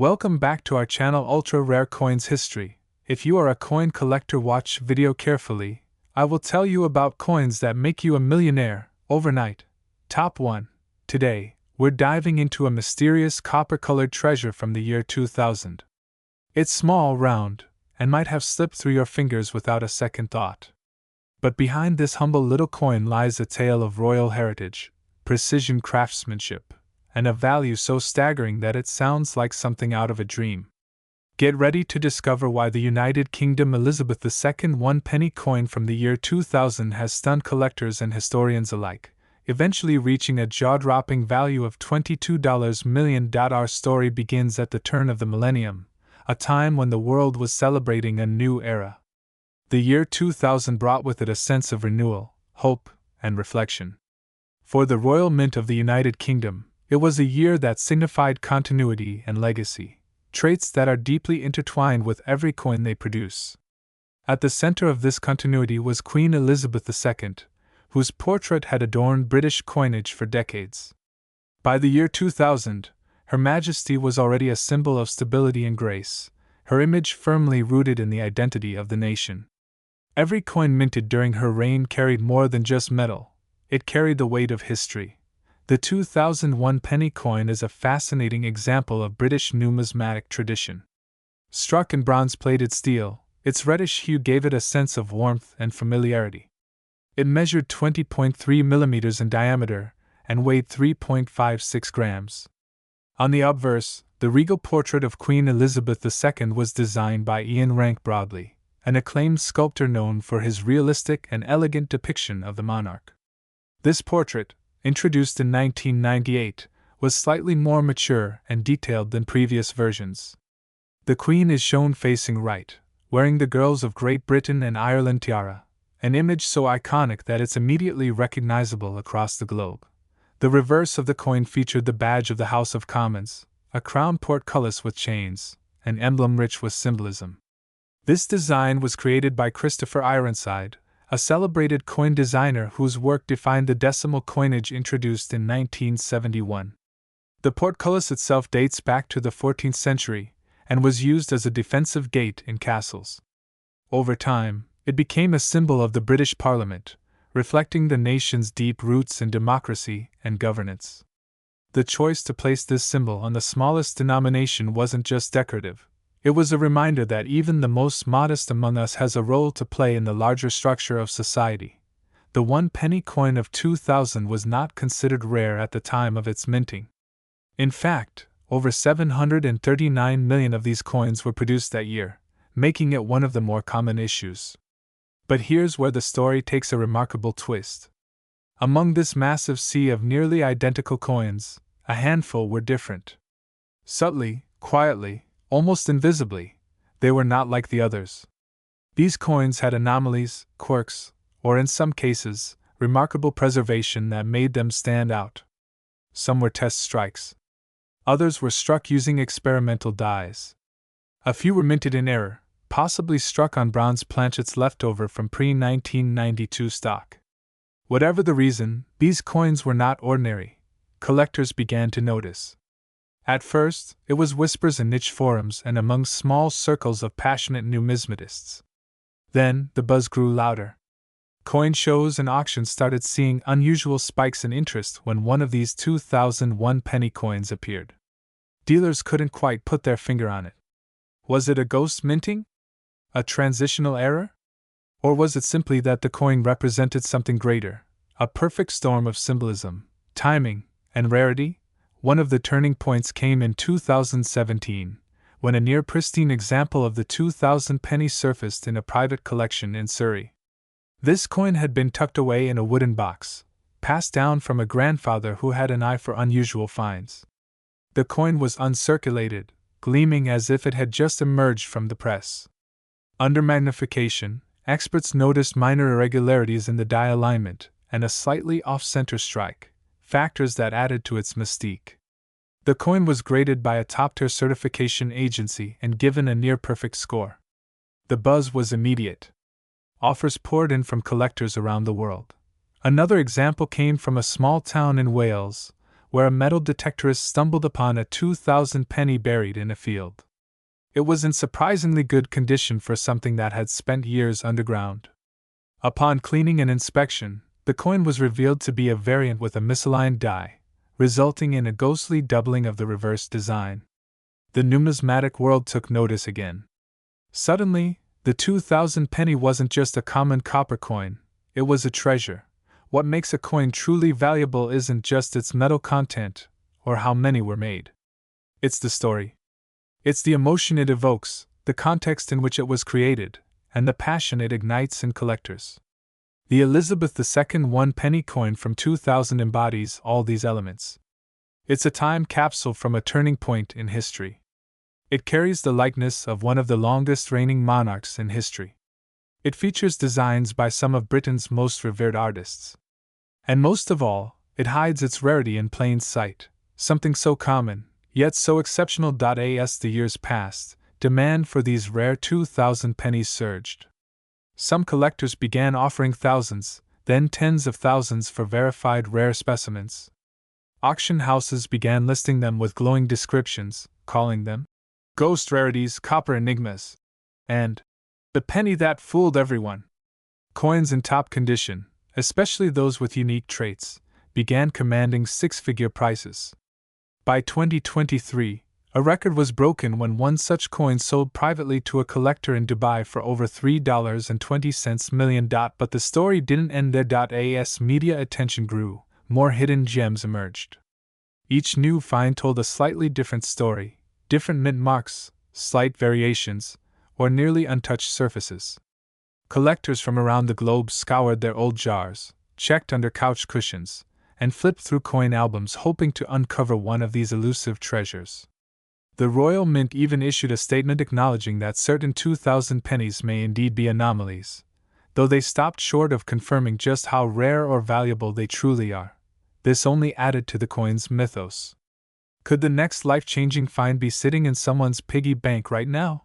Welcome back to our channel Ultra Rare Coins History. If you are a coin collector, watch video carefully. I will tell you about coins that make you a millionaire overnight. Top 1. Today, we're diving into a mysterious copper-colored treasure from the year 2000. It's small, round, and might have slipped through your fingers without a second thought. But behind this humble little coin lies a tale of royal heritage, precision craftsmanship, and a value so staggering that it sounds like something out of a dream. Get ready to discover why the United Kingdom Elizabeth II 1-penny coin from the year 2000 has stunned collectors and historians alike, eventually reaching a jaw-dropping value of $22 million. Our story begins at the turn of the millennium, a time when the world was celebrating a new era. The year 2000 brought with it a sense of renewal, hope, and reflection. For the Royal Mint of the United Kingdom, it was a year that signified continuity and legacy, traits that are deeply intertwined with every coin they produce. At the center of this continuity was Queen Elizabeth II, whose portrait had adorned British coinage for decades. By the year 2000, Her Majesty was already a symbol of stability and grace, her image firmly rooted in the identity of the nation. Every coin minted during her reign carried more than just metal, it carried the weight of history. The 2001 penny coin is a fascinating example of British numismatic tradition. Struck in bronze-plated steel, its reddish hue gave it a sense of warmth and familiarity. It measured 20.3 millimeters in diameter and weighed 3.56 grams. On the obverse, the regal portrait of Queen Elizabeth II was designed by Ian Rank Broadley, an acclaimed sculptor known for his realistic and elegant depiction of the monarch. This portrait, introduced in 1998, was slightly more mature and detailed than previous versions. The Queen is shown facing right, wearing the Girls of Great Britain and Ireland tiara, an image so iconic that it's immediately recognizable across the globe. The reverse of the coin featured the badge of the House of Commons, a crown portcullis with chains, an emblem rich with symbolism. This design was created by Christopher Ironside, a celebrated coin designer whose work defined the decimal coinage introduced in 1971. The portcullis itself dates back to the 14th century and was used as a defensive gate in castles. Over time, it became a symbol of the British Parliament, reflecting the nation's deep roots in democracy and governance. The choice to place this symbol on the smallest denomination wasn't just decorative. It was a reminder that even the most modest among us has a role to play in the larger structure of society. The 1-penny coin of 2000 was not considered rare at the time of its minting. In fact, over 739 million of these coins were produced that year, making it one of the more common issues. But here's where the story takes a remarkable twist. Among this massive sea of nearly identical coins, a handful were different. Subtly, quietly, almost invisibly, they were not like the others. These coins had anomalies, quirks, or in some cases, remarkable preservation that made them stand out. Some were test strikes. Others were struck using experimental dies. A few were minted in error, possibly struck on bronze planchets left over from pre-1992 stock. Whatever the reason, these coins were not ordinary. Collectors began to notice. At first, it was whispers in niche forums and among small circles of passionate numismatists. Then, the buzz grew louder. Coin shows and auctions started seeing unusual spikes in interest when one of these 2001 penny coins appeared. Dealers couldn't quite put their finger on it. Was it a ghost minting? A transitional error? Or was it simply that the coin represented something greater, a perfect storm of symbolism, timing, and rarity? One of the turning points came in 2017, when a near-pristine example of the 2000 penny surfaced in a private collection in Surrey. This coin had been tucked away in a wooden box, passed down from a grandfather who had an eye for unusual finds. The coin was uncirculated, gleaming as if it had just emerged from the press. Under magnification, experts noticed minor irregularities in the die alignment and a slightly off-center strike, factors that added to its mystique. The coin was graded by a top-tier certification agency and given a near-perfect score. The buzz was immediate. Offers poured in from collectors around the world. Another example came from a small town in Wales, where a metal detectorist stumbled upon a 2,000 penny buried in a field. It was in surprisingly good condition for something that had spent years underground. Upon cleaning and inspection, the coin was revealed to be a variant with a misaligned die, resulting in a ghostly doubling of the reverse design. The numismatic world took notice again. Suddenly, the 2,000 penny wasn't just a common copper coin, it was a treasure. What makes a coin truly valuable isn't just its metal content, or how many were made. It's the story. It's the emotion it evokes, the context in which it was created, and the passion it ignites in collectors. The Elizabeth II 1 penny coin from 2000 embodies all these elements. It's a time capsule from a turning point in history. It carries the likeness of one of the longest reigning monarchs in history. It features designs by some of Britain's most revered artists. And most of all, it hides its rarity in plain sight, something so common, yet so exceptional. As the years passed, demand for these rare 2,000 pennies surged. Some collectors began offering thousands, then tens of thousands for verified rare specimens. Auction houses began listing them with glowing descriptions, calling them ghost rarities, copper enigmas, and the penny that fooled everyone. Coins in top condition, especially those with unique traits, began commanding six-figure prices. By 2023, a record was broken when one such coin sold privately to a collector in Dubai for over $3.20 million. But the story didn't end there. As media attention grew, more hidden gems emerged. Each new find told a slightly different story, different mint marks, slight variations, or nearly untouched surfaces. Collectors from around the globe scoured their old jars, checked under couch cushions, and flipped through coin albums hoping to uncover one of these elusive treasures. The Royal Mint even issued a statement acknowledging that certain 2,000 pennies may indeed be anomalies, though they stopped short of confirming just how rare or valuable they truly are. This only added to the coin's mythos. Could the next life-changing find be sitting in someone's piggy bank right now?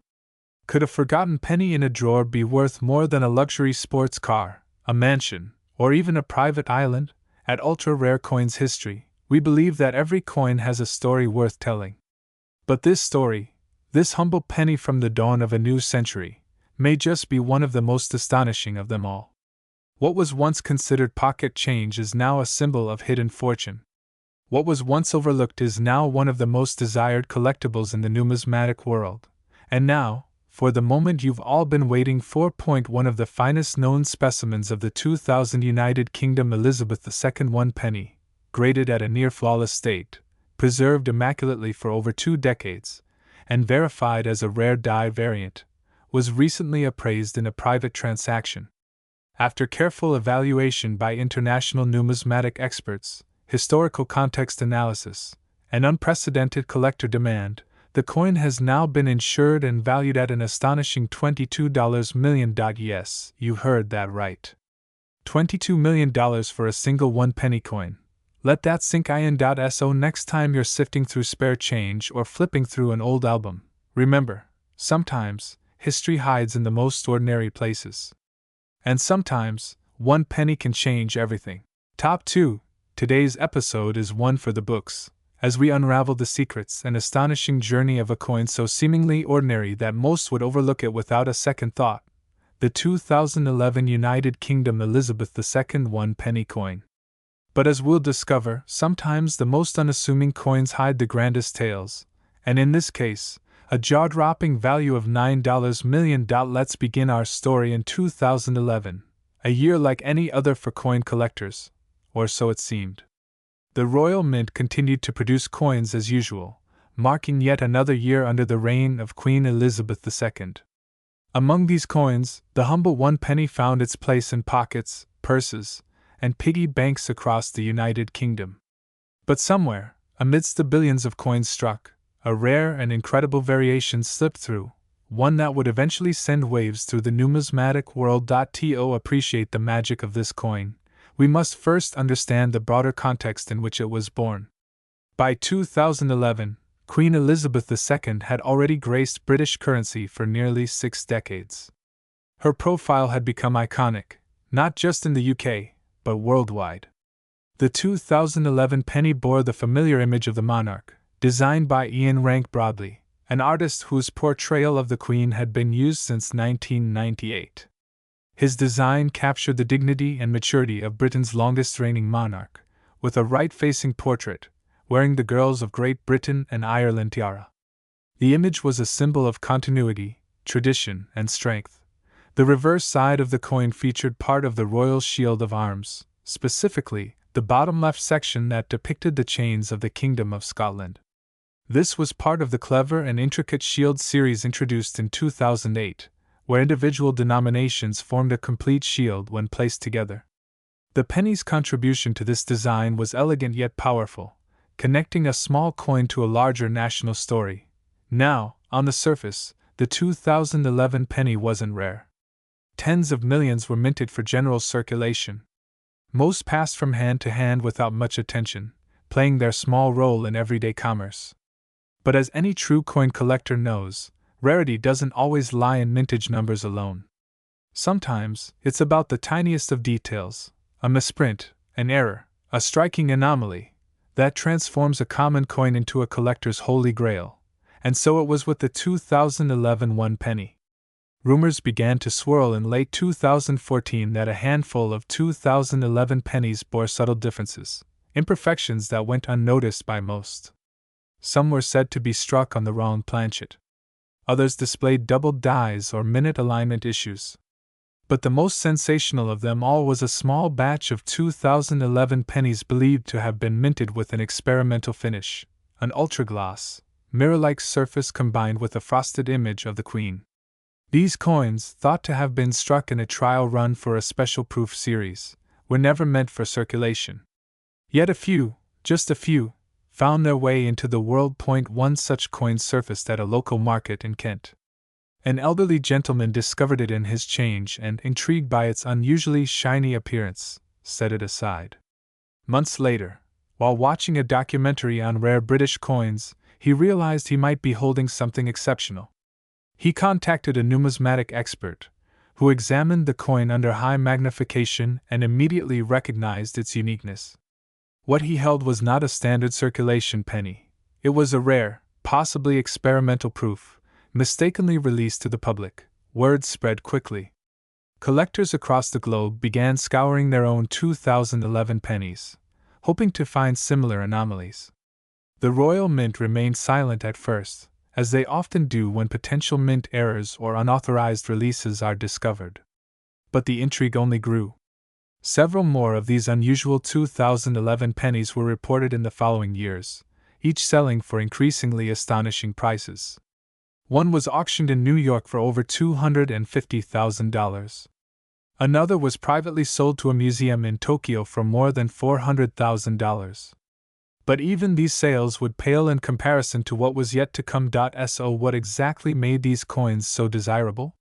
Could a forgotten penny in a drawer be worth more than a luxury sports car, a mansion, or even a private island? At Ultra Rare Coins History, we believe that every coin has a story worth telling. But this story, this humble penny from the dawn of a new century, may just be one of the most astonishing of them all. What was once considered pocket change is now a symbol of hidden fortune. What was once overlooked is now one of the most desired collectibles in the numismatic world. And now, for the moment you've all been waiting for. One of the finest known specimens of the 2000 United Kingdom Elizabeth II 1 penny, graded at a near-flawless state, preserved immaculately for over 2 decades, and verified as a rare die variant, was recently appraised in a private transaction. After careful evaluation by international numismatic experts, historical context analysis, and unprecedented collector demand, the coin has now been insured and valued at an astonishing $22 million. Yes, you heard that right. $22 million for a single 1 penny coin. Let that sink in. So next time you're sifting through spare change or flipping through an old album, remember, sometimes, history hides in the most ordinary places. And sometimes, 1 penny can change everything. Top 2. Today's episode is one for the books, as we unravel the secrets and astonishing journey of a coin so seemingly ordinary that most would overlook it without a second thought. The 2011 United Kingdom Elizabeth II 1 penny coin. But as we'll discover, sometimes the most unassuming coins hide the grandest tales, and in this case, a jaw-dropping value of $9 million. Let's begin our story in 2011, a year like any other for coin collectors, or so it seemed. The Royal Mint continued to produce coins as usual, marking yet another year under the reign of Queen Elizabeth II. Among these coins, the humble 1 penny found its place in pockets, purses, and piggy banks across the United Kingdom. But somewhere, amidst the billions of coins struck, a rare and incredible variation slipped through, one that would eventually send waves through the numismatic world. To appreciate the magic of this coin, we must first understand the broader context in which it was born. By 2011, Queen Elizabeth II had already graced British currency for nearly 6 decades. Her profile had become iconic, not just in the UK, but worldwide. The 2011 penny bore the familiar image of the monarch, designed by Ian Rank Broadley, an artist whose portrayal of the Queen had been used since 1998. His design captured the dignity and maturity of Britain's longest-reigning monarch, with a right-facing portrait, wearing the girls of Great Britain and Ireland tiara. The image was a symbol of continuity, tradition, and strength. The reverse side of the coin featured part of the royal shield of arms, specifically, the bottom left section that depicted the chains of the Kingdom of Scotland. This was part of the clever and intricate shield series introduced in 2008, where individual denominations formed a complete shield when placed together. The penny's contribution to this design was elegant yet powerful, connecting a small coin to a larger national story. Now, on the surface, the 2011 penny wasn't rare. Tens of millions were minted for general circulation. Most passed from hand to hand without much attention, playing their small role in everyday commerce. But as any true coin collector knows, rarity doesn't always lie in mintage numbers alone. Sometimes, it's about the tiniest of details, a misprint, an error, a striking anomaly, that transforms a common coin into a collector's holy grail. And so it was with the 2011 one penny. Rumors began to swirl in late 2014 that a handful of 2011 pennies bore subtle differences, imperfections that went unnoticed by most. Some were said to be struck on the wrong planchet. Others displayed doubled dies or minute alignment issues. But the most sensational of them all was a small batch of 2011 pennies believed to have been minted with an experimental finish, an ultra-gloss, mirror-like surface combined with a frosted image of the Queen. These coins, thought to have been struck in a trial run for a special proof series, were never meant for circulation. Yet a few, just a few, found their way into the world. One such coin surfaced at a local market in Kent. An elderly gentleman discovered it in his change and, intrigued by its unusually shiny appearance, set it aside. Months later, while watching a documentary on rare British coins, he realized he might be holding something exceptional. He contacted a numismatic expert, who examined the coin under high magnification and immediately recognized its uniqueness. What he held was not a standard circulation penny. It was a rare, possibly experimental proof, mistakenly released to the public. Word spread quickly. Collectors across the globe began scouring their own 2011 pennies, hoping to find similar anomalies. The Royal Mint remained silent at first, as they often do when potential mint errors or unauthorized releases are discovered. But the intrigue only grew. Several more of these unusual 2011 pennies were reported in the following years, each selling for increasingly astonishing prices. One was auctioned in New York for over $250,000. Another was privately sold to a museum in Tokyo for more than $400,000. But even these sales would pale in comparison to what was yet to come. So what exactly made these coins so desirable?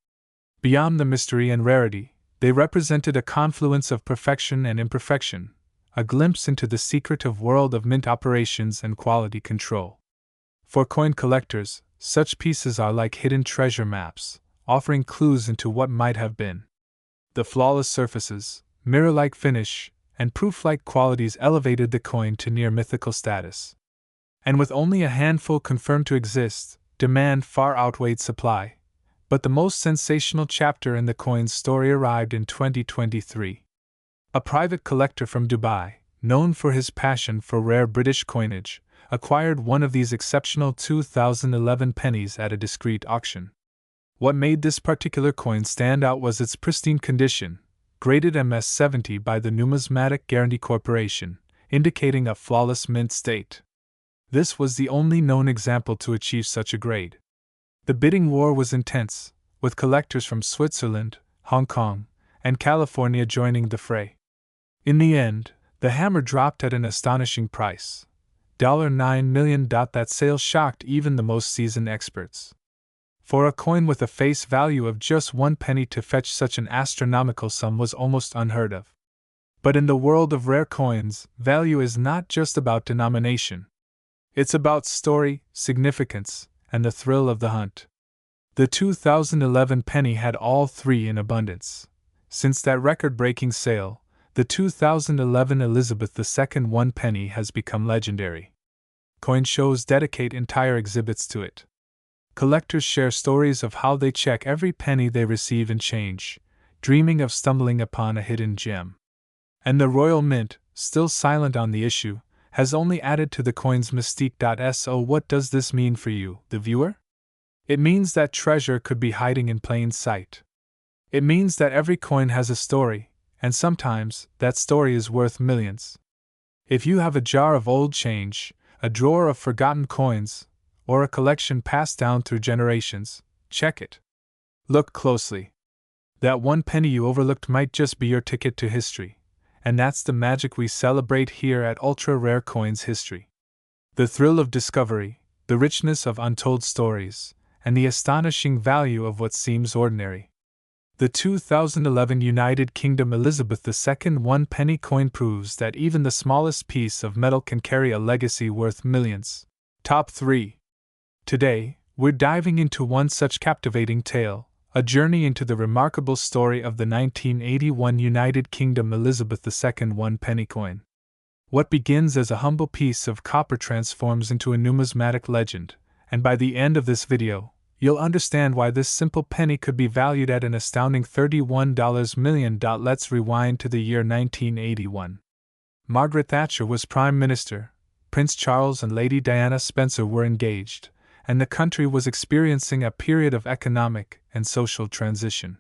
Beyond the mystery and rarity, they represented a confluence of perfection and imperfection, a glimpse into the secretive world of mint operations and quality control. For coin collectors, such pieces are like hidden treasure maps, offering clues into what might have been. The flawless surfaces, mirror-like finish, and proof-like qualities elevated the coin to near mythical status. And with only a handful confirmed to exist, demand far outweighed supply. But the most sensational chapter in the coin's story arrived in 2023. A private collector from Dubai, known for his passion for rare British coinage, acquired one of these exceptional 2011 pennies at a discreet auction. What made this particular coin stand out was its pristine condition, graded MS-70 by the Numismatic Guarantee Corporation, indicating a flawless mint state. This was the only known example to achieve such a grade. The bidding war was intense, with collectors from Switzerland, Hong Kong, and California joining the fray. In the end, the hammer dropped at an astonishing price, $9 million. That sale shocked even the most seasoned experts. For a coin with a face value of just 1 penny to fetch such an astronomical sum was almost unheard of. But in the world of rare coins, value is not just about denomination. It's about story, significance, and the thrill of the hunt. The 2011 penny had all three in abundance. Since that record-breaking sale, The 2011 Elizabeth II 1 penny has become legendary. Coin shows dedicate entire exhibits to it. Collectors share stories of how they check every penny they receive in change, dreaming of stumbling upon a hidden gem. And the Royal Mint, still silent on the issue, has only added to the coin's mystique. So what does this mean for you, the viewer? It means that treasure could be hiding in plain sight. It means that every coin has a story, and sometimes that story is worth millions. If you have a jar of old change, a drawer of forgotten coins, or a collection passed down through generations, check it. Look closely. That 1 penny you overlooked might just be your ticket to history, and that's the magic we celebrate here at Ultra Rare Coins History. The thrill of discovery, the richness of untold stories, and the astonishing value of what seems ordinary. The 2011 United Kingdom Elizabeth II 1 penny coin proves that even the smallest piece of metal can carry a legacy worth millions. Top 3. Today, we're diving into one such captivating tale, a journey into the remarkable story of the 1981 United Kingdom Elizabeth II 1 penny coin. What begins as a humble piece of copper transforms into a numismatic legend, and by the end of this video, you'll understand why this simple penny could be valued at an astounding $31 million. Let's rewind to the year 1981. Margaret Thatcher was Prime Minister, Prince Charles and Lady Diana Spencer were engaged, and the country was experiencing a period of economic and social transition.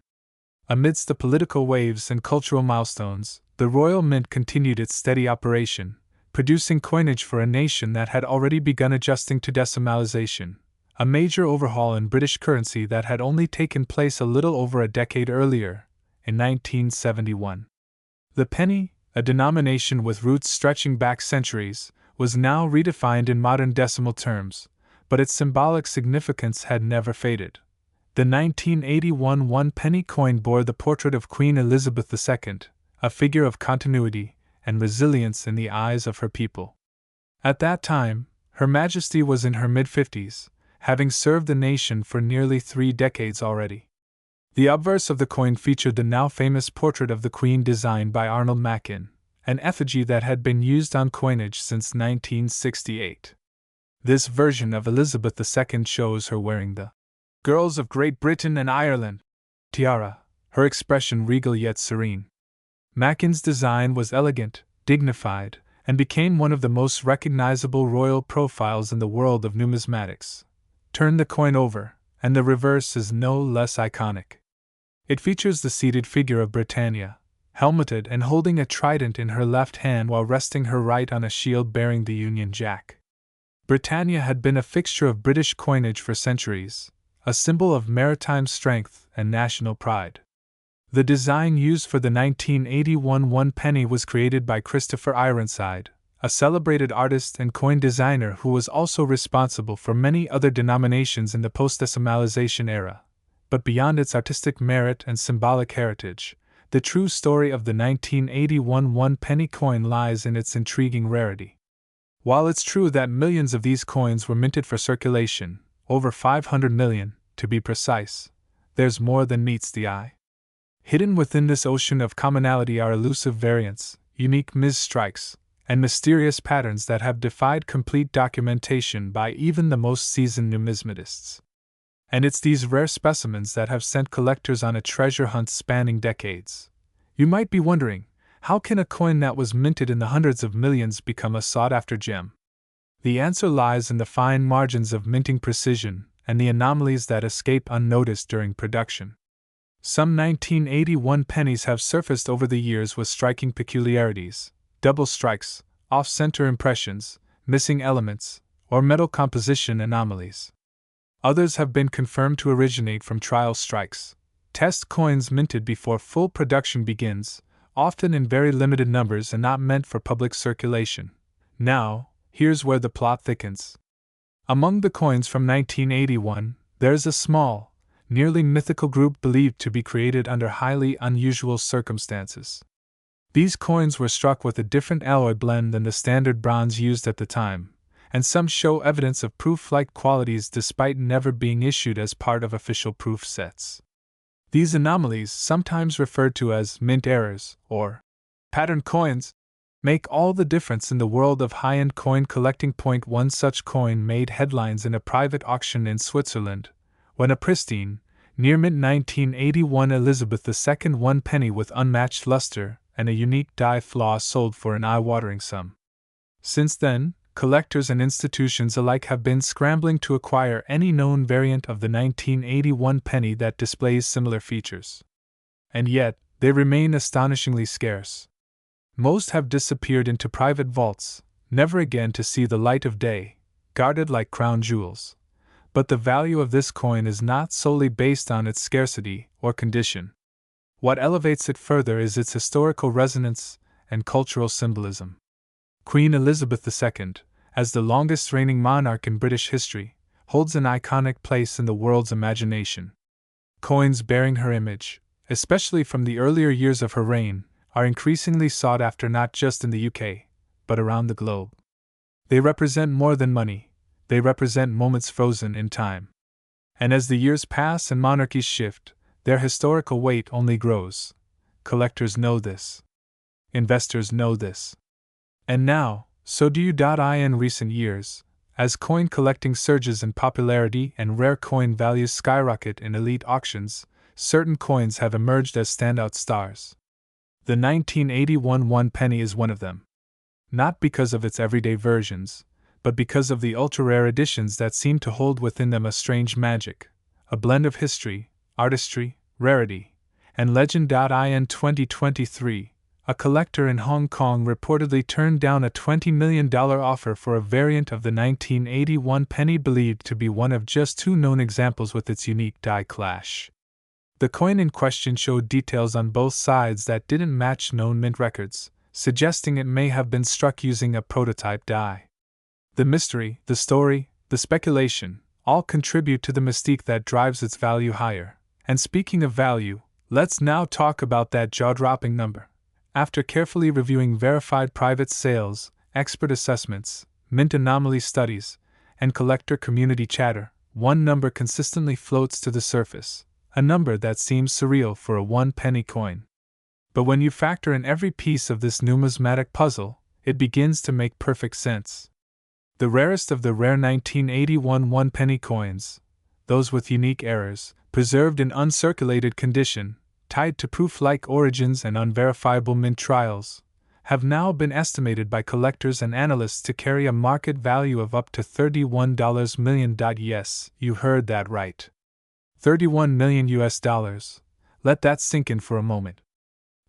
Amidst the political waves and cultural milestones, the Royal Mint continued its steady operation, producing coinage for a nation that had already begun adjusting to decimalization, a major overhaul in British currency that had only taken place a little over a decade earlier, in 1971. The penny, a denomination with roots stretching back centuries, was now redefined in modern decimal terms, but its symbolic significance had never faded. The 1981 1 penny coin bore the portrait of Queen Elizabeth II, a figure of continuity and resilience in the eyes of her people. At that time, Her Majesty was in her mid-50s, having served the nation for nearly 3 decades already. The obverse of the coin featured the now famous portrait of the Queen designed by Arnold Machin, an effigy that had been used on coinage since 1968. This version of Elizabeth II shows her wearing the Girls of Great Britain and Ireland tiara, her expression regal yet serene. Machin's design was elegant, dignified, and became one of the most recognizable royal profiles in the world of numismatics. Turn the coin over, and the reverse is no less iconic. It features the seated figure of Britannia, helmeted and holding a trident in her left hand while resting her right on a shield bearing the Union Jack. Britannia had been a fixture of British coinage for centuries, a symbol of maritime strength and national pride. The design used for the 1981 1 penny was created by Christopher Ironside, a celebrated artist and coin designer who was also responsible for many other denominations in the post-decimalization era. But beyond its artistic merit and symbolic heritage, the true story of the 1981 1 penny coin lies in its intriguing rarity. While it's true that millions of these coins were minted for circulation, over 500 million, to be precise, there's more than meets the eye. Hidden within this ocean of commonality are elusive variants, unique mis-strikes, and mysterious patterns that have defied complete documentation by even the most seasoned numismatists. And it's these rare specimens that have sent collectors on a treasure hunt spanning decades. You might be wondering, how can a coin that was minted in the hundreds of millions become a sought-after gem? The answer lies in the fine margins of minting precision and the anomalies that escape unnoticed during production. Some 1981 pennies have surfaced over the years with striking peculiarities: double strikes, off-center impressions, missing elements, or metal composition anomalies. Others have been confirmed to originate from trial strikes, test coins minted before full production begins, often in very limited numbers and not meant for public circulation. Now, here's where the plot thickens. Among the coins from 1981, there's a small, nearly mythical group believed to be created under highly unusual circumstances. These coins were struck with a different alloy blend than the standard bronze used at the time, and some show evidence of proof-like qualities despite never being issued as part of official proof sets. These anomalies, sometimes referred to as mint errors or Pattern coins make all the difference in the world of high-end coin collecting. One such coin made headlines in a private auction in Switzerland, when a pristine, near-mint 1981 Elizabeth II 1 penny with unmatched luster and a unique die flaw sold for an eye-watering sum. Since then, collectors and institutions alike have been scrambling to acquire any known variant of the 1981 penny that displays similar features. And yet, they remain astonishingly scarce. Most have disappeared into private vaults, never again to see the light of day, guarded like crown jewels. But the value of this coin is not solely based on its scarcity or condition. What elevates it further is its historical resonance and cultural symbolism. Queen Elizabeth II, as the longest reigning monarch in British history, holds an iconic place in the world's imagination. Coins bearing her image, especially from the earlier years of her reign, are increasingly sought after not just in the UK, but around the globe. They represent more than money, they represent moments frozen in time. And as the years pass and monarchies shift, their historical weight only grows. Collectors know this. Investors know this. And now, so do you. In recent years, as coin collecting surges in popularity and rare coin values skyrocket in elite auctions, certain coins have emerged as standout stars. The 1981 1 penny is one of them. Not because of its everyday versions, but because of the ultra-rare editions that seem to hold within them a strange magic, a blend of history, artistry, rarity, and legend. In 2023, a collector in Hong Kong reportedly turned down a $20 million offer for a variant of the 1981 penny believed to be one of just two known examples with its unique die clash. The coin in question showed details on both sides that didn't match known mint records, suggesting it may have been struck using a prototype die. The mystery, the story, the speculation, all contribute to the mystique that drives its value higher. And speaking of value, let's now talk about that jaw-dropping number. After carefully reviewing verified private sales, expert assessments, mint anomaly studies, and collector community chatter, one number consistently floats to the surface, a number that seems surreal for a 1 penny coin. But when you factor in every piece of this numismatic puzzle, it begins to make perfect sense. The rarest of the rare 1981 1 penny coins, those with unique errors, preserved in uncirculated condition, tied to proof-like origins and unverifiable mint trials, have now been estimated by collectors and analysts to carry a market value of up to $31 million. Yes, you heard that right. $31 million US. Let that sink in for a moment.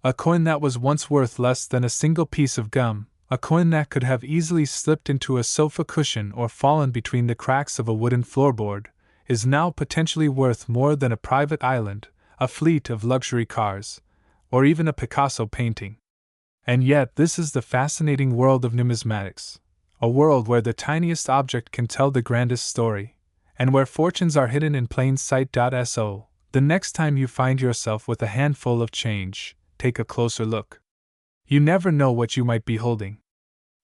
A coin that was once worth less than a single piece of gum, a coin that could have easily slipped into a sofa cushion or fallen between the cracks of a wooden floorboard, is now potentially worth more than a private island, a fleet of luxury cars, or even a Picasso painting. And yet this is the fascinating world of numismatics, a world where the tiniest object can tell the grandest story, and where fortunes are hidden in plain sight. So, the next time you find yourself with a handful of change, take a closer look. You never know what you might be holding.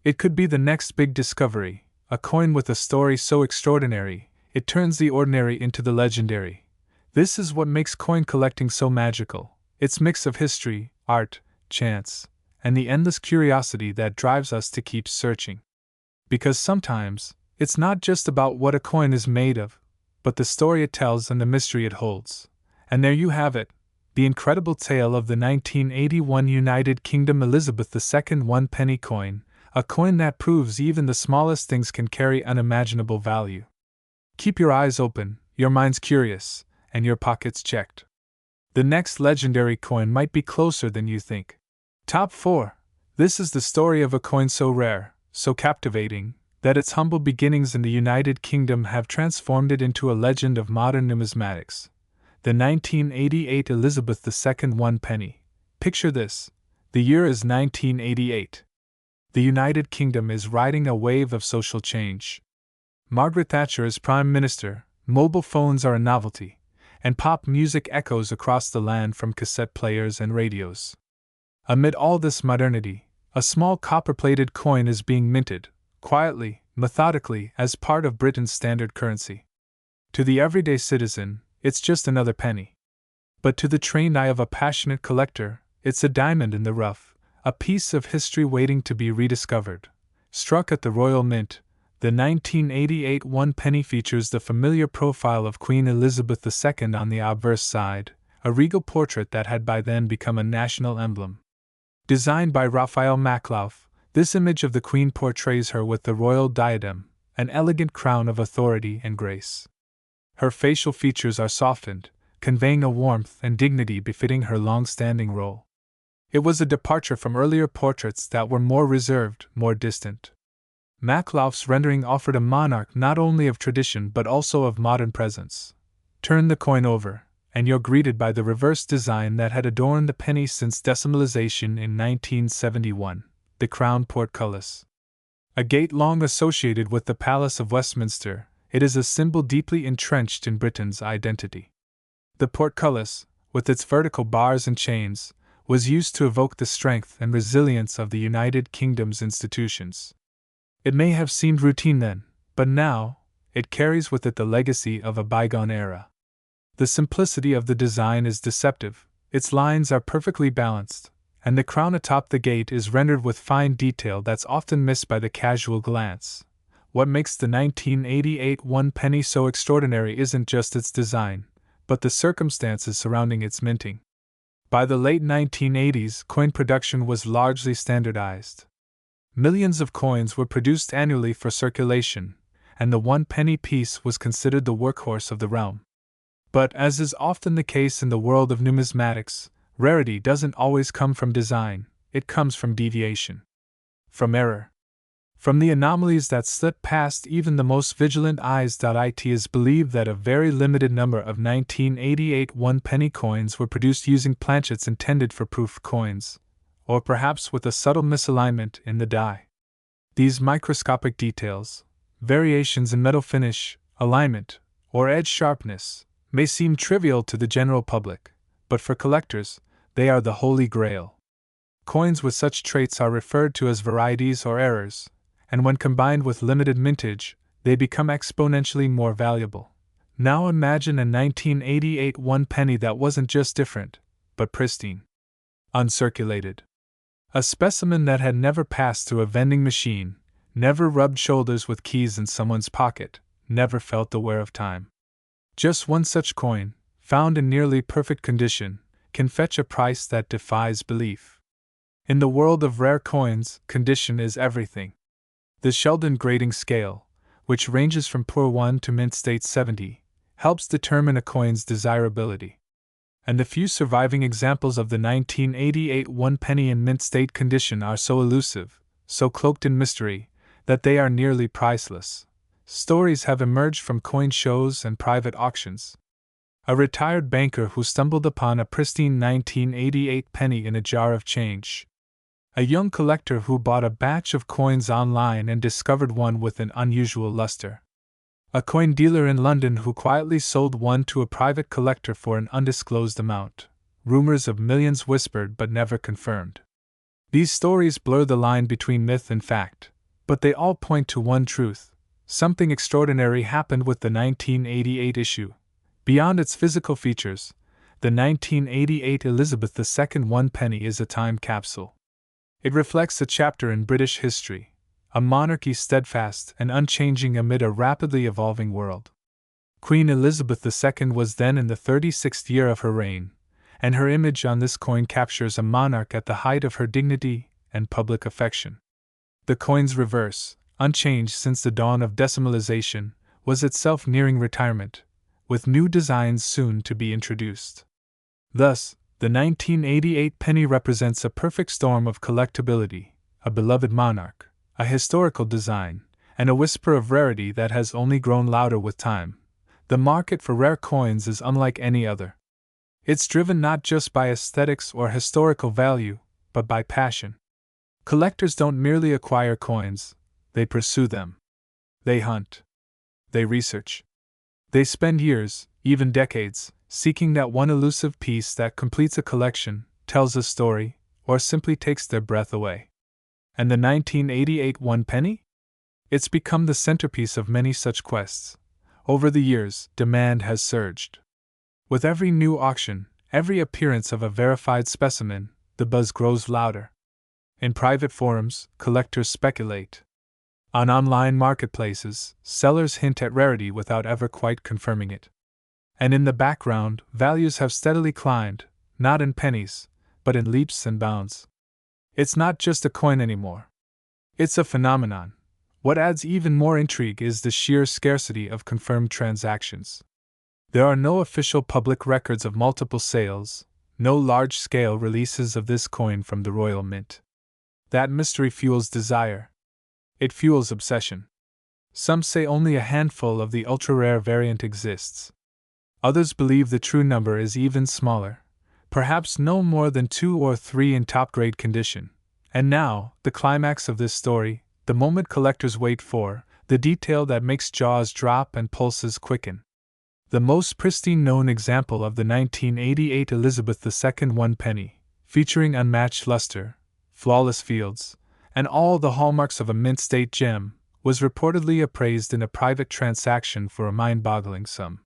It could be the next big discovery, a coin with a story so extraordinary, it turns the ordinary into the legendary. This is what makes coin collecting so magical, its mix of history, art, chance, and the endless curiosity that drives us to keep searching. Because sometimes, it's not just about what a coin is made of, but the story it tells and the mystery it holds. And there you have it, the incredible tale of the 1981 United Kingdom Elizabeth II 1 penny coin, a coin that proves even the smallest things can carry unimaginable value. Keep your eyes open, your minds curious, and your pockets checked. The next legendary coin might be closer than you think. Top 4. This is the story of a coin so rare, so captivating, that its humble beginnings in the United Kingdom have transformed it into a legend of modern numismatics. The 1988 Elizabeth II 1 penny. Picture this. The year is 1988. The United Kingdom is riding a wave of social change. Margaret Thatcher is Prime Minister, mobile phones are a novelty, and pop music echoes across the land from cassette players and radios. Amid all this modernity, a small copper-plated coin is being minted, quietly, methodically, as part of Britain's standard currency. To the everyday citizen, it's just another penny. But to the trained eye of a passionate collector, it's a diamond in the rough, a piece of history waiting to be rediscovered. Struck at the Royal Mint, the 1988 one-penny features the familiar profile of Queen Elizabeth II on the obverse side, a regal portrait that had by then become a national emblem. Designed by Raphael Maclouf, this image of the Queen portrays her with the royal diadem, an elegant crown of authority and grace. Her facial features are softened, conveying a warmth and dignity befitting her long-standing role. It was a departure from earlier portraits that were more reserved, more distant. Maclouf's rendering offered a monarch not only of tradition but also of modern presence. Turn the coin over, and you're greeted by the reverse design that had adorned the penny since decimalization in 1971, the crown portcullis. A gate long associated with the Palace of Westminster, it is a symbol deeply entrenched in Britain's identity. The portcullis, with its vertical bars and chains, was used to evoke the strength and resilience of the United Kingdom's institutions. It may have seemed routine then, but now, it carries with it the legacy of a bygone era. The simplicity of the design is deceptive, its lines are perfectly balanced, and the crown atop the gate is rendered with fine detail that's often missed by the casual glance. What makes the 1988 one-penny so extraordinary isn't just its design, but the circumstances surrounding its minting. By the late 1980s, coin production was largely standardized. Millions of coins were produced annually for circulation, and the one-penny piece was considered the workhorse of the realm. But, as is often the case in the world of numismatics, rarity doesn't always come from design, it comes from deviation. From error. From the anomalies that slip past even the most vigilant eyes. It is believed that a very limited number of 1988 one-penny coins were produced using planchets intended for proof coins, or perhaps with a subtle misalignment in the die. These microscopic details, variations in metal finish, alignment, or edge sharpness, may seem trivial to the general public, but for collectors, they are the holy grail. Coins with such traits are referred to as varieties or errors, and when combined with limited mintage, they become exponentially more valuable. Now imagine a 1988 one-penny that wasn't just different, but pristine. Uncirculated. A specimen that had never passed through a vending machine, never rubbed shoulders with keys in someone's pocket, never felt the wear of time. Just one such coin, found in nearly perfect condition, can fetch a price that defies belief. In the world of rare coins, condition is everything. The Sheldon grading scale, which ranges from poor 1 to mint state 70, helps determine a coin's desirability. And the few surviving examples of the 1988 one-penny in mint state condition are so elusive, so cloaked in mystery, that they are nearly priceless. Stories have emerged from coin shows and private auctions. A retired banker who stumbled upon a pristine 1988 penny in a jar of change. A young collector who bought a batch of coins online and discovered one with an unusual luster. A coin dealer in London who quietly sold one to a private collector for an undisclosed amount. Rumors of millions whispered but never confirmed. These stories blur the line between myth and fact, but they all point to one truth. Something extraordinary happened with the 1988 issue. Beyond its physical features, the 1988 Elizabeth II one-penny is a time capsule. It reflects a chapter in British history, a monarchy steadfast and unchanging amid a rapidly evolving world. Queen Elizabeth II was then in the 36th year of her reign, and her image on this coin captures a monarch at the height of her dignity and public affection. The coin's reverse, unchanged since the dawn of decimalization, was itself nearing retirement, with new designs soon to be introduced. Thus, the 1988 penny represents a perfect storm of collectability, a beloved monarch, a historical design, and a whisper of rarity that has only grown louder with time. The market for rare coins is unlike any other. It's driven not just by aesthetics or historical value, but by passion. Collectors don't merely acquire coins, they pursue them. They hunt. They research. They spend years, even decades, seeking that one elusive piece that completes a collection, tells a story, or simply takes their breath away. And the 1988 one-penny? It's become the centerpiece of many such quests. Over the years, demand has surged. With every new auction, every appearance of a verified specimen, the buzz grows louder. In private forums, collectors speculate. On online marketplaces, sellers hint at rarity without ever quite confirming it. And in the background, values have steadily climbed, not in pennies, but in leaps and bounds. It's not just a coin anymore. It's a phenomenon. What adds even more intrigue is the sheer scarcity of confirmed transactions. There are no official public records of multiple sales, no large-scale releases of this coin from the Royal Mint. That mystery fuels desire. It fuels obsession. Some say only a handful of the ultra-rare variant exists. Others believe the true number is even smaller, perhaps no more than 2 or 3 in top-grade condition. And now, the climax of this story, the moment collectors wait for, the detail that makes jaws drop and pulses quicken. The most pristine known example of the 1988 Elizabeth II 1 penny, featuring unmatched luster, flawless fields, and all the hallmarks of a mint-state gem, was reportedly appraised in a private transaction for a mind-boggling sum.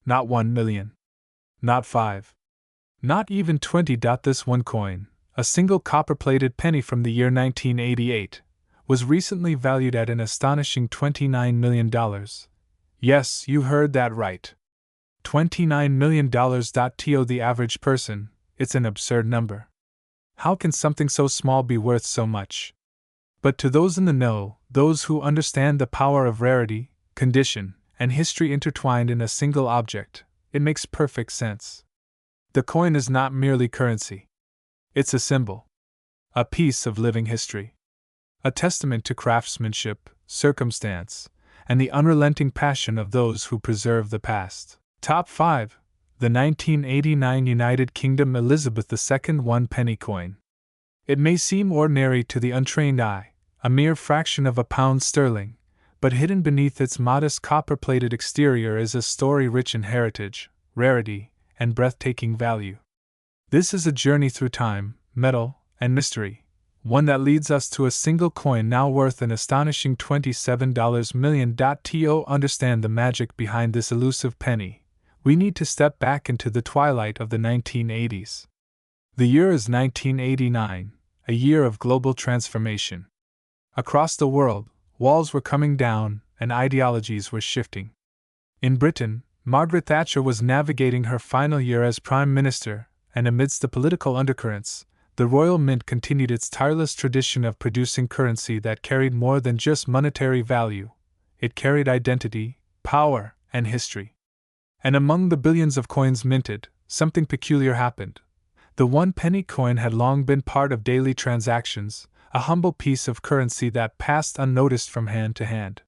Not 1 million. Not 5. Not even 20. This one coin, a single copper-plated penny from the year 1988, was recently valued at an astonishing $29 million. Yes, you heard that right. $29 million. To the average person, it's an absurd number. How can something so small be worth so much? But to those in the know, those who understand the power of rarity, condition, and history intertwined in a single object, it makes perfect sense. The coin is not merely currency. It's a symbol. A piece of living history. A testament to craftsmanship, circumstance, and the unrelenting passion of those who preserve the past. Top 5. The 1989 United Kingdom Elizabeth II 1 penny coin. It may seem ordinary to the untrained eye, a mere fraction of a pound sterling, but hidden beneath its modest copper-plated exterior is a story rich in heritage, rarity, and breathtaking value. This is a journey through time, metal, and mystery, one that leads us to a single coin now worth an astonishing $27 million. To understand the magic behind this elusive penny, we need to step back into the twilight of the 1980s. The year is 1989, a year of global transformation. Across the world, walls were coming down and ideologies were shifting. In Britain, Margaret Thatcher was navigating her final year as Prime Minister, and amidst the political undercurrents, the Royal Mint continued its tireless tradition of producing currency that carried more than just monetary value. It carried identity, power, and history. And among the billions of coins minted, something peculiar happened. The 1 penny coin had long been part of daily transactions, a humble piece of currency that passed unnoticed from hand to hand.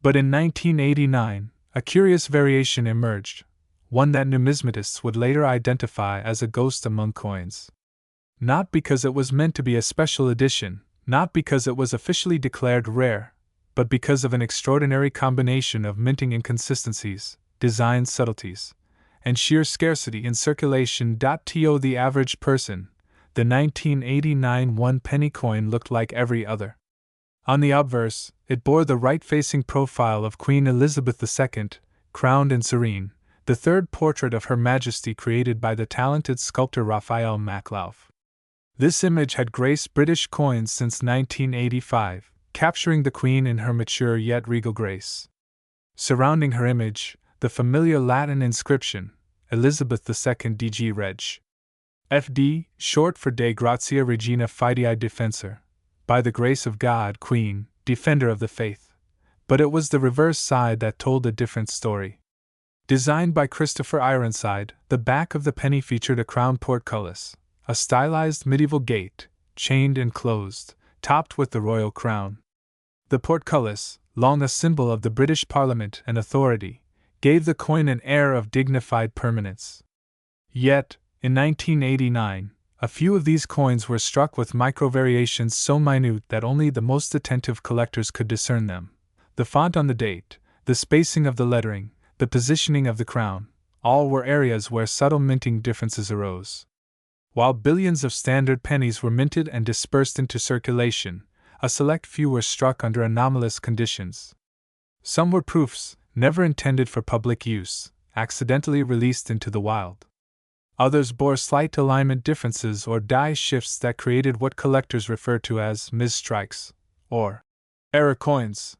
But in 1989, a curious variation emerged, one that numismatists would later identify as a ghost among coins. Not because it was meant to be a special edition, not because it was officially declared rare, but because of an extraordinary combination of minting inconsistencies, design subtleties, and sheer scarcity in circulation. To the average person, the 1989 1 penny coin looked like every other. On the obverse, it bore the right-facing profile of Queen Elizabeth II, crowned and serene, the third portrait of Her Majesty created by the talented sculptor Raphael Maclauff. This image had graced British coins since 1985, capturing the Queen in her mature yet regal grace. Surrounding her image, the familiar Latin inscription, Elizabeth II DG Reg. FD, short for De Gratia Regina Fidei Defensor, by the grace of God, Queen, Defender of the Faith. But it was the reverse side that told a different story. Designed by Christopher Ironside, the back of the penny featured a crown portcullis, a stylized medieval gate, chained and closed, topped with the royal crown. The portcullis, long a symbol of the British Parliament and authority, gave the coin an air of dignified permanence. Yet, in 1989, a few of these coins were struck with microvariations so minute that only the most attentive collectors could discern them. The font on the date, the spacing of the lettering, the positioning of the crown, all were areas where subtle minting differences arose. While billions of standard pennies were minted and dispersed into circulation, a select few were struck under anomalous conditions. Some were proofs, never intended for public use, accidentally released into the wild. Others bore slight alignment differences or die shifts that created what collectors refer to as misstrikes, or error coins.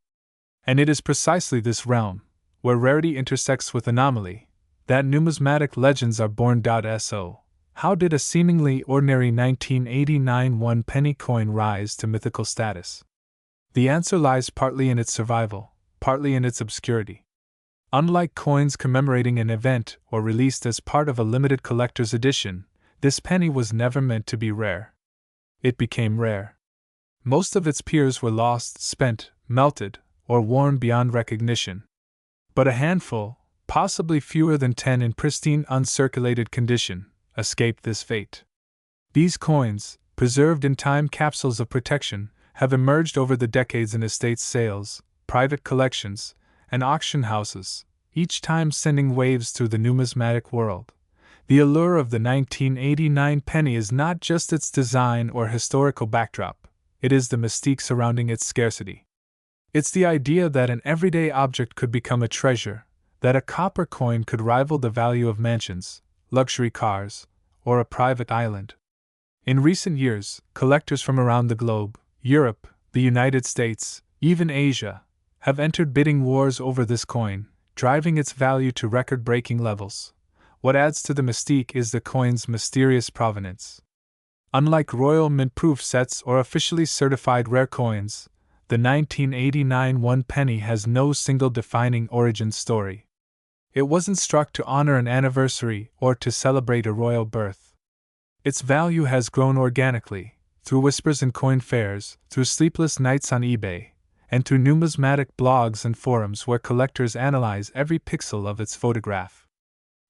And it is precisely this realm, where rarity intersects with anomaly, that numismatic legends are born. So, how did a seemingly ordinary 1989 one-penny coin rise to mythical status? The answer lies partly in its survival, partly in its obscurity. Unlike coins commemorating an event or released as part of a limited collector's edition, this penny was never meant to be rare. It became rare. Most of its peers were lost, spent, melted, or worn beyond recognition. But a handful, possibly fewer than 10 in pristine uncirculated condition, escaped this fate. These coins, preserved in time capsules of protection, have emerged over the decades in estate sales, private collections, and auction houses, each time sending waves through the numismatic world. The allure of the 1989 penny is not just its design or historical backdrop, it is the mystique surrounding its scarcity. It's the idea that an everyday object could become a treasure, that a copper coin could rival the value of mansions, luxury cars, or a private island. In recent years, collectors from around the globe, Europe, the United States, even Asia, have entered bidding wars over this coin, driving its value to record-breaking levels. What adds to the mystique is the coin's mysterious provenance. Unlike royal mint-proof sets or officially certified rare coins, the 1989 one penny has no single defining origin story. It wasn't struck to honor an anniversary or to celebrate a royal birth. Its value has grown organically, through whispers in coin fairs, through sleepless nights on eBay, and through numismatic blogs and forums where collectors analyze every pixel of its photograph.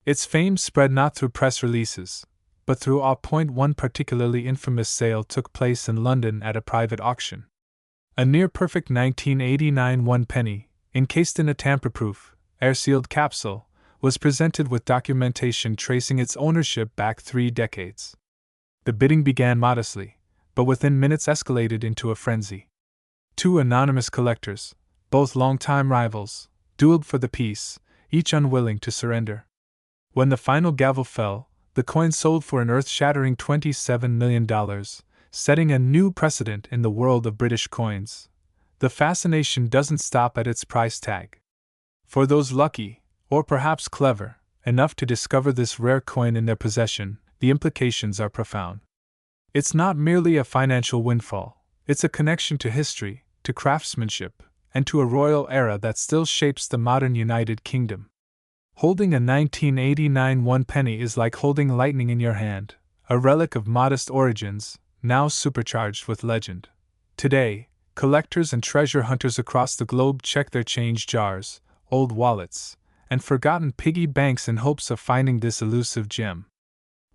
Its fame spread not through press releases, but through one particularly infamous sale took place in London at a private auction. A near-perfect 1989 one penny, encased in a tamper-proof, air-sealed capsule, was presented with documentation tracing its ownership back 3 decades. The bidding began modestly, but within minutes escalated into a frenzy. 2 anonymous collectors, both longtime rivals, dueled for the piece, each unwilling to surrender. When the final gavel fell, the coin sold for an earth-shattering $27 million, setting a new precedent in the world of British coins. The fascination doesn't stop at its price tag. For those lucky, or perhaps clever, enough to discover this rare coin in their possession, the implications are profound. It's not merely a financial windfall, it's a connection to history, to craftsmanship, and to a royal era that still shapes the modern United Kingdom. Holding a 1989 one penny is like holding lightning in your hand, a relic of modest origins, now supercharged with legend. Today, collectors and treasure hunters across the globe check their change jars, old wallets, and forgotten piggy banks in hopes of finding this elusive gem.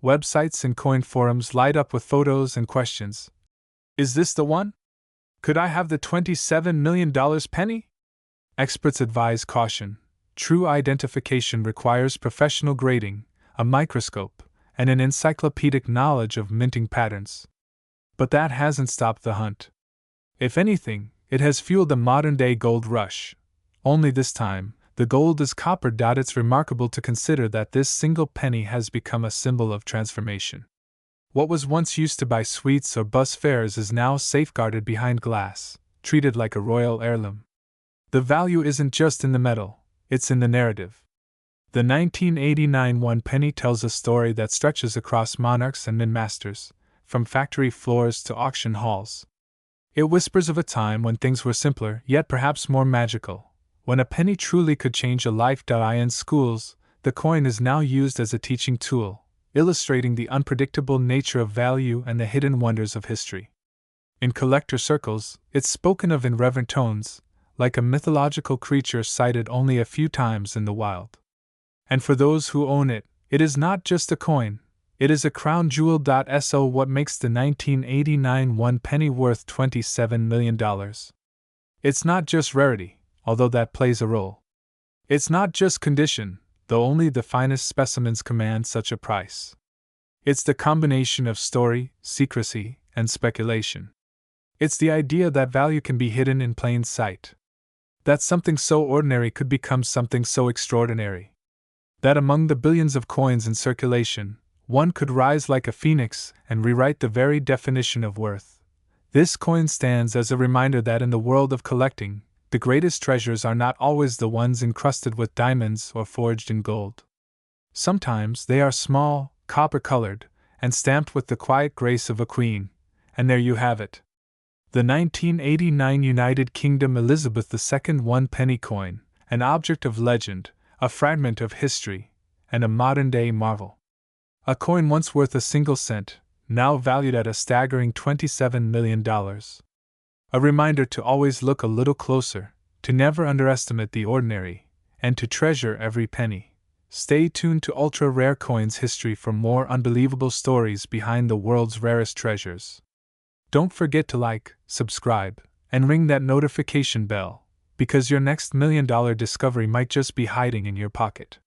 Websites and coin forums light up with photos and questions. Is this the one? Could I have the $27 million penny? Experts advise caution. True identification requires professional grading, a microscope, and an encyclopedic knowledge of minting patterns. But that hasn't stopped the hunt. If anything, it has fueled the modern-day gold rush. Only this time, the gold is copper. It's remarkable to consider that this single penny has become a symbol of transformation. What was once used to buy sweets or bus fares is now safeguarded behind glass, treated like a royal heirloom. The value isn't just in the metal, it's in the narrative. The 1989 one penny tells a story that stretches across monarchs and min-masters, from factory floors to auction halls. It whispers of a time when things were simpler, yet perhaps more magical, when a penny truly could change a life. In schools, the coin is now used as a teaching tool, illustrating the unpredictable nature of value and the hidden wonders of history. In collector circles, it's spoken of in reverent tones, like a mythological creature sighted only a few times in the wild. And for those who own it, it is not just a coin, it is a crown jewel. So what makes the 1989 one penny worth $27 million? It's not just rarity, although that plays a role. It's not just condition, though only the finest specimens command such a price. It's the combination of story, secrecy, and speculation. It's the idea that value can be hidden in plain sight. That something so ordinary could become something so extraordinary. That among the billions of coins in circulation, One could rise like a phoenix and rewrite the very definition of worth. This coin stands as a reminder that in the world of collecting, the greatest treasures are not always the ones encrusted with diamonds or forged in gold. Sometimes they are small, copper-colored, and stamped with the quiet grace of a queen, and there you have it. The 1989 United Kingdom Elizabeth II 1-penny coin, an object of legend, a fragment of history, and a modern-day marvel. A coin once worth a single cent, now valued at a staggering $27 million. A reminder to always look a little closer, to never underestimate the ordinary, and to treasure every penny. Stay tuned to Ultra Rare Coins History for more unbelievable stories behind the world's rarest treasures. Don't forget to like, subscribe, and ring that notification bell, because your next $1 million discovery might just be hiding in your pocket.